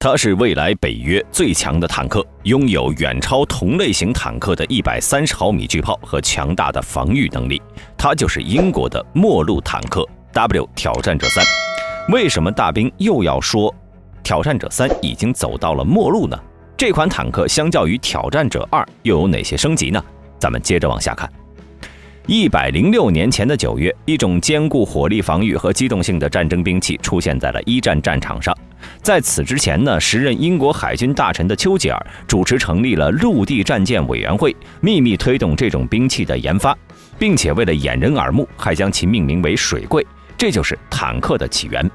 它是未来北约最强的坦克，拥有远超同类型坦克的130毫米巨炮和强大的防御能力。它就是英国的末路坦克 W 挑战者3。为什么大兵又要说挑战者3已经走到了末路呢？这款坦克相较于挑战者2又有哪些升级呢？咱们接着往下看。106年前的9月，一种兼顾火力防御和机动性的战争兵器出现在了一战战场上。在此之前呢，时任英国海军大臣的丘吉尔主持成立了陆地战舰委员会，秘密推动这种兵器的研发，并且为了掩人耳目，还将其命名为水桂，这就是坦克的起源。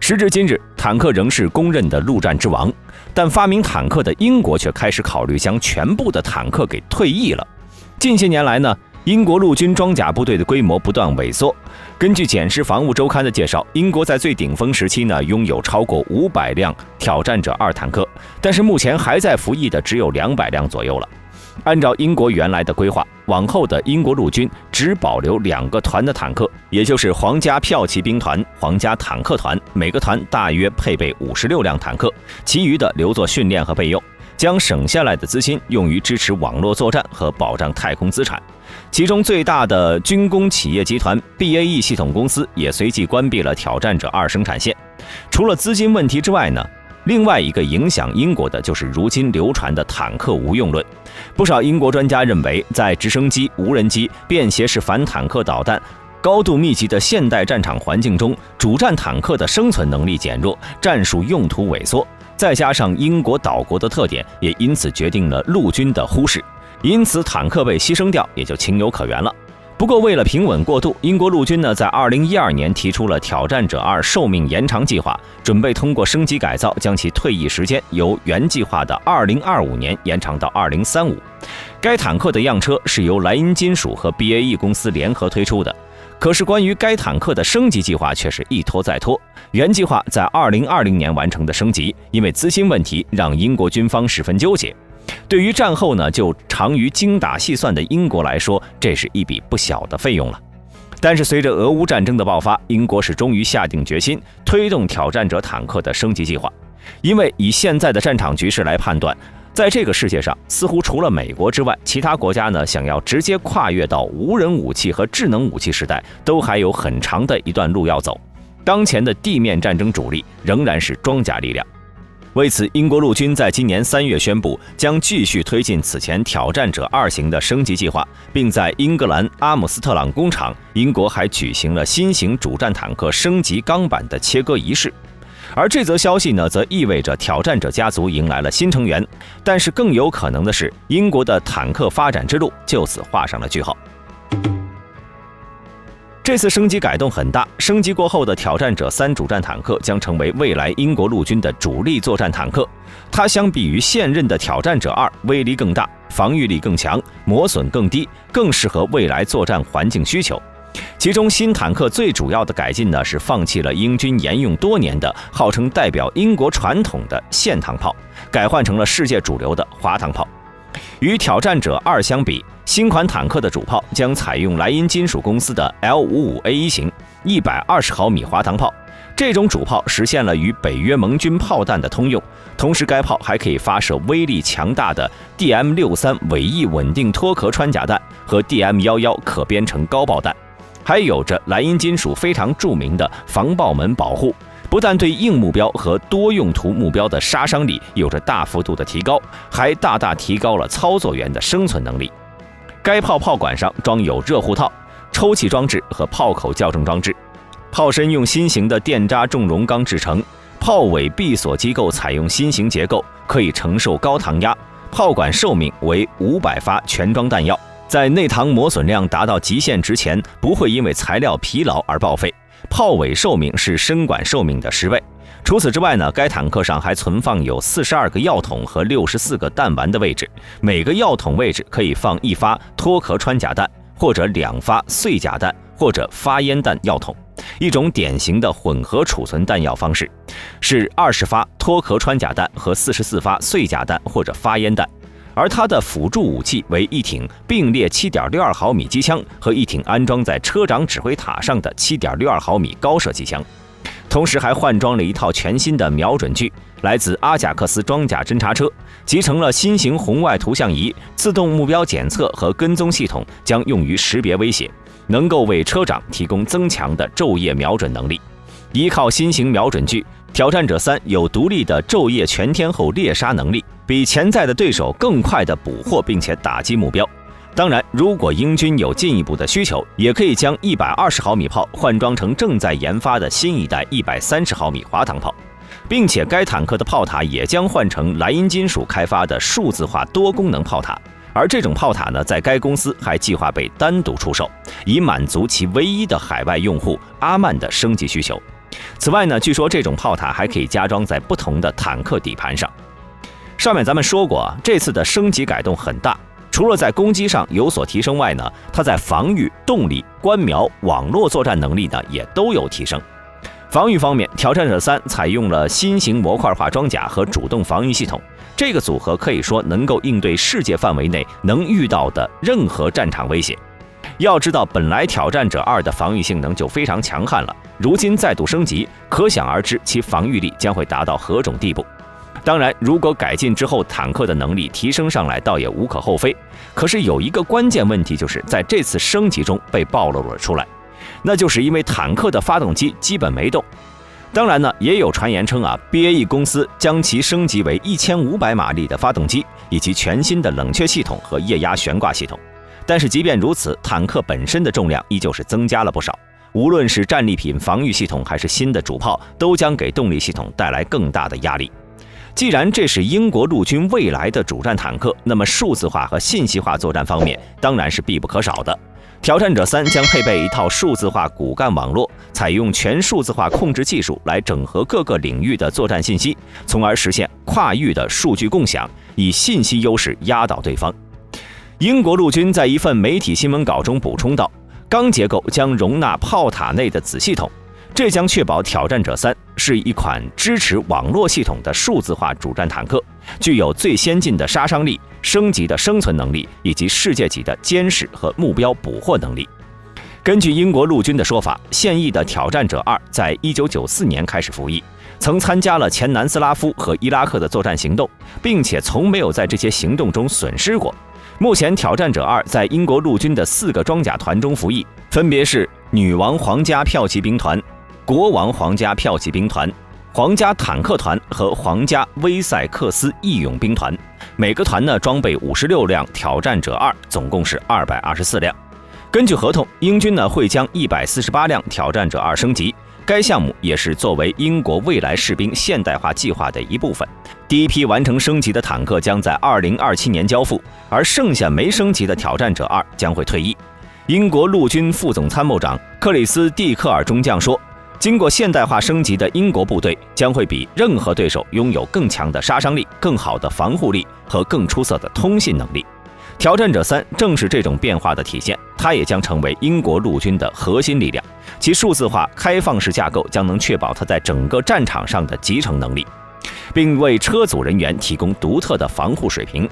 时至今日，坦克仍是公认的陆战之王，但发明坦克的英国却开始考虑将全部的坦克给退役了。近些年来呢，英国陆军装甲部队的规模不断萎缩。根据《简氏防务周刊》的介绍，英国在最顶峰时期呢，拥有超过500辆挑战者2坦克，但是目前还在服役的只有200辆左右了。按照英国原来的规划，往后的英国陆军只保留2个团的坦克，也就是皇家骠骑兵团、皇家坦克团，每个团大约配备56辆坦克，其余的留作训练和备用，将省下来的资金用于支持网络作战和保障太空资产。其中最大的军工企业集团 BAE 系统公司也随即关闭了挑战者2生产线。除了资金问题之外呢，另外一个影响英国的就是如今流传的坦克无用论。不少英国专家认为，在直升机、无人机、便携式反坦克导弹高度密集的现代战场环境中，主战坦克的生存能力减弱，战术用途萎缩，再加上英国岛国的特点，也因此决定了陆军的忽视，因此坦克被牺牲掉也就情有可原了。不过为了平稳过渡，英国陆军呢在2012年提出了挑战者2寿命延长计划，准备通过升级改造将其退役时间由原计划的2025年延长到2035。该坦克的样车是由莱茵金属和 BAE 公司联合推出的，可是关于该坦克的升级计划却是一拖再拖。原计划在2020年完成的升级，因为资金问题让英国军方十分纠结。对于战后呢就长于精打细算的英国来说，这是一笔不小的费用了。但是随着俄乌战争的爆发，英国是终于下定决心推动挑战者坦克的升级计划。因为以现在的战场局势来判断，在这个世界上似乎除了美国之外，其他国家呢想要直接跨越到无人武器和智能武器时代，都还有很长的一段路要走。当前的地面战争主力仍然是装甲力量。为此，英国陆军在今年3月宣布，将继续推进此前挑战者2型的升级计划，并在英格兰阿姆斯特朗工厂，英国还举行了新型主战坦克升级钢板的切割仪式。而这则消息呢，则意味着挑战者家族迎来了新成员，但是更有可能的是，英国的坦克发展之路就此画上了句号。这次升级改动很大，升级过后的挑战者3主战坦克将成为未来英国陆军的主力作战坦克。它相比于现任的挑战者2，威力更大，防御力更强，磨损更低，更适合未来作战环境需求。其中新坦克最主要的改进呢，是放弃了英军沿用多年的号称代表英国传统的线膛炮，改换成了世界主流的滑膛炮。与挑战者2相比，新款坦克的主炮将采用莱茵金属公司的 L55A1 型120毫米滑膛炮，这种主炮实现了与北约盟军炮弹的通用，同时该炮还可以发射威力强大的 DM63 尾翼稳定脱壳穿甲弹和 DM11 可编程高爆弹，还有着莱茵金属非常著名的防爆门保护，不但对硬目标和多用途目标的杀伤力有着大幅度的提高，还大大提高了操作员的生存能力。该炮炮管上装有热护套、抽气装置和炮口校正装置，炮身用新型的电渣重熔钢制成，炮尾闭锁机构采用新型结构，可以承受高膛压，炮管寿命为500发全装弹药，在内膛磨损量达到极限值前，不会因为材料疲劳而报废。炮尾寿命是身管寿命的10倍。除此之外呢，该坦克上还存放有42个药筒和64个弹丸的位置，每个药筒位置可以放1发脱壳穿甲弹，或者2发碎甲弹，或者发烟弹药筒，一种典型的混合储存弹药方式，是20发脱壳穿甲弹和44发碎甲弹或者发烟弹。而它的辅助武器为一挺并列 7.62 毫米机枪和一挺安装在车长指挥塔上的 7.62 毫米高射机枪。同时还换装了一套全新的瞄准具，来自阿贾克斯装甲侦察车，集成了新型红外图像仪、自动目标检测和跟踪系统，将用于识别威胁，能够为车长提供增强的昼夜瞄准能力。依靠新型瞄准具，挑战者3有独立的昼夜全天候猎杀能力，比潜在的对手更快地捕获并且打击目标。当然，如果英军有进一步的需求，也可以将120毫米炮换装成正在研发的新一代130毫米滑膛炮，并且该坦克的炮塔也将换成莱茵金属开发的数字化多功能炮塔。而这种炮塔呢，在该公司还计划被单独出售，以满足其唯一的海外用户阿曼的升级需求。此外呢，据说这种炮塔还可以加装在不同的坦克底盘上。上面咱们说过，这次的升级改动很大，除了在攻击上有所提升外呢，它在防御、动力、观瞄、网络作战能力呢也都有提升。防御方面，挑战者3采用了新型模块化装甲和主动防御系统，这个组合可以说能够应对世界范围内能遇到的任何战场威胁。要知道，本来挑战者2的防御性能就非常强悍了，如今再度升级，可想而知其防御力将会达到何种地步。当然，如果改进之后坦克的能力提升上来，倒也无可厚非。可是有一个关键问题，就是在这次升级中被暴露了出来，那就是因为坦克的发动机基本没动。当然呢，也有传言称BAE 公司将其升级为1500马力的发动机，以及全新的冷却系统和液压悬挂系统。但是即便如此，坦克本身的重量依旧是增加了不少，无论是战利品、防御系统还是新的主炮，都将给动力系统带来更大的压力。既然这是英国陆军未来的主战坦克，那么数字化和信息化作战方面当然是必不可少的。挑战者3将配备一套数字化骨干网络，采用全数字化控制技术来整合各个领域的作战信息，从而实现跨域的数据共享，以信息优势压倒对方。英国陆军在一份媒体新闻稿中补充道，钢结构将容纳炮塔内的子系统，这将确保挑战者3是一款支持网络系统的数字化主战坦克，具有最先进的杀伤力、升级的生存能力以及世界级的监视和目标捕获能力。根据英国陆军的说法，现役的挑战者2在1994年开始服役，曾参加了前南斯拉夫和伊拉克的作战行动，并且从没有在这些行动中损失过。目前挑战者2在英国陆军的4个装甲团中服役，分别是女王皇家骠骑兵团、国王皇家骠骑兵团、皇家坦克团和皇家威塞克斯义勇兵团。每个团呢装备56辆挑战者2，总共是224辆。根据合同，英军呢会将148辆挑战者2升级，该项目也是作为英国未来士兵现代化计划的一部分。第一批完成升级的坦克将在2027年交付，而剩下没升级的挑战者2将会退役。英国陆军副总参谋长克里斯蒂克尔中将说，经过现代化升级的英国部队将会比任何对手拥有更强的杀伤力、更好的防护力和更出色的通信能力。挑战者3正是这种变化的体现，它也将成为英国陆军的核心力量，其数字化开放式架构将能确保它在整个战场上的集成能力，并为车组人员提供独特的防护水平。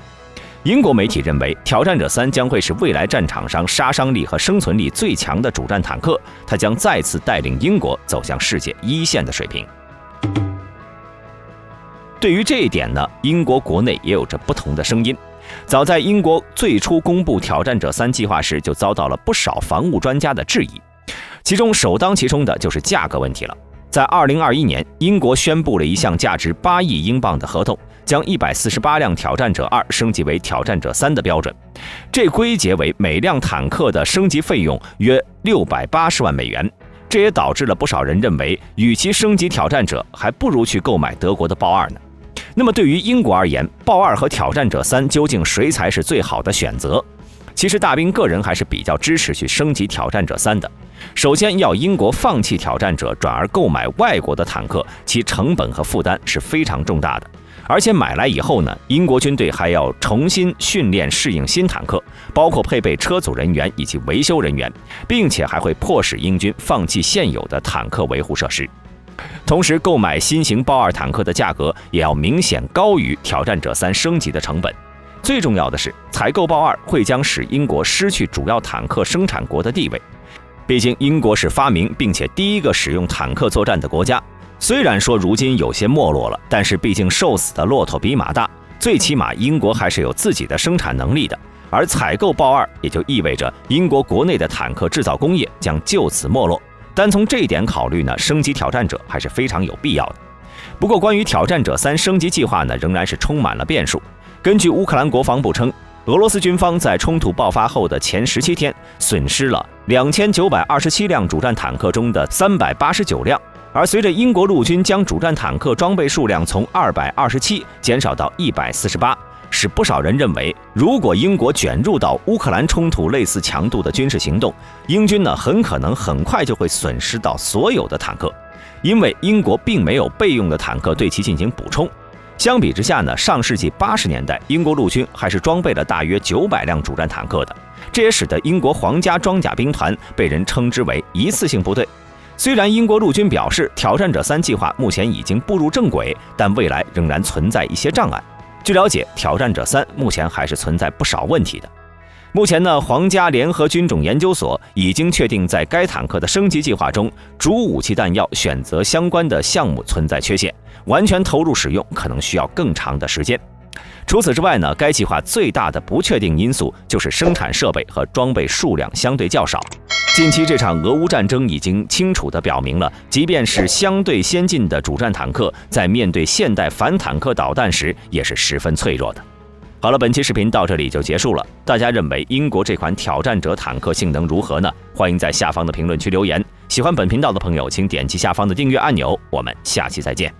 英国媒体认为，挑战者3将会是未来战场上杀伤力和生存力最强的主战坦克，它将再次带领英国走向世界一线的水平。对于这一点呢，英国国内也有着不同的声音。早在英国最初公布挑战者3计划时，就遭到了不少防务专家的质疑，其中首当其冲的就是价格问题了。在2021年，英国宣布了一项价值8亿英镑的合同，将148辆挑战者2升级为挑战者3的标准，这归结为每辆坦克的升级费用约680万美元。这也导致了不少人认为，与其升级挑战者，还不如去购买德国的豹2呢。那么对于英国而言，豹2和挑战者3究竟谁才是最好的选择？其实大兵个人还是比较支持去升级挑战者3的。首先要英国放弃挑战者，转而购买外国的坦克，其成本和负担是非常重大的。而且买来以后呢，英国军队还要重新训练适应新坦克，包括配备车组人员以及维修人员，并且还会迫使英军放弃现有的坦克维护设施。同时，购买新型豹2坦克的价格也要明显高于挑战者3升级的成本。最重要的是，采购豹2会将使英国失去主要坦克生产国的地位。毕竟英国是发明并且第一个使用坦克作战的国家，虽然说如今有些没落了，但是毕竟瘦死的骆驼比马大，最起码英国还是有自己的生产能力的。而采购豹2也就意味着英国国内的坦克制造工业将就此没落。单从这一点考虑呢，升级挑战者还是非常有必要的。不过关于挑战者3升级计划呢，仍然是充满了变数。根据乌克兰国防部称，俄罗斯军方在冲突爆发后的前17天损失了2927辆主战坦克中的389辆，而随着英国陆军将主战坦克装备数量从227减少到148，使不少人认为，如果英国卷入到乌克兰冲突类似强度的军事行动，英军呢很可能很快就会损失到所有的坦克，因为英国并没有备用的坦克对其进行补充。相比之下呢，上世纪80年代，英国陆军还是装备了大约900辆主战坦克的，这也使得英国皇家装甲兵团被人称之为一次性部队。虽然英国陆军表示挑战者3计划目前已经步入正轨，但未来仍然存在一些障碍。据了解，挑战者3目前还是存在不少问题的。目前呢，皇家联合军种研究所已经确定，在该坦克的升级计划中，主武器弹药选择相关的项目存在缺陷，完全投入使用可能需要更长的时间。除此之外呢，该计划最大的不确定因素就是生产设备和装备数量相对较少。近期这场俄乌战争已经清楚地表明了，即便是相对先进的主战坦克，在面对现代反坦克导弹时也是十分脆弱的。好了，本期视频到这里就结束了。大家认为英国这款挑战者坦克性能如何呢？欢迎在下方的评论区留言。喜欢本频道的朋友，请点击下方的订阅按钮。我们下期再见。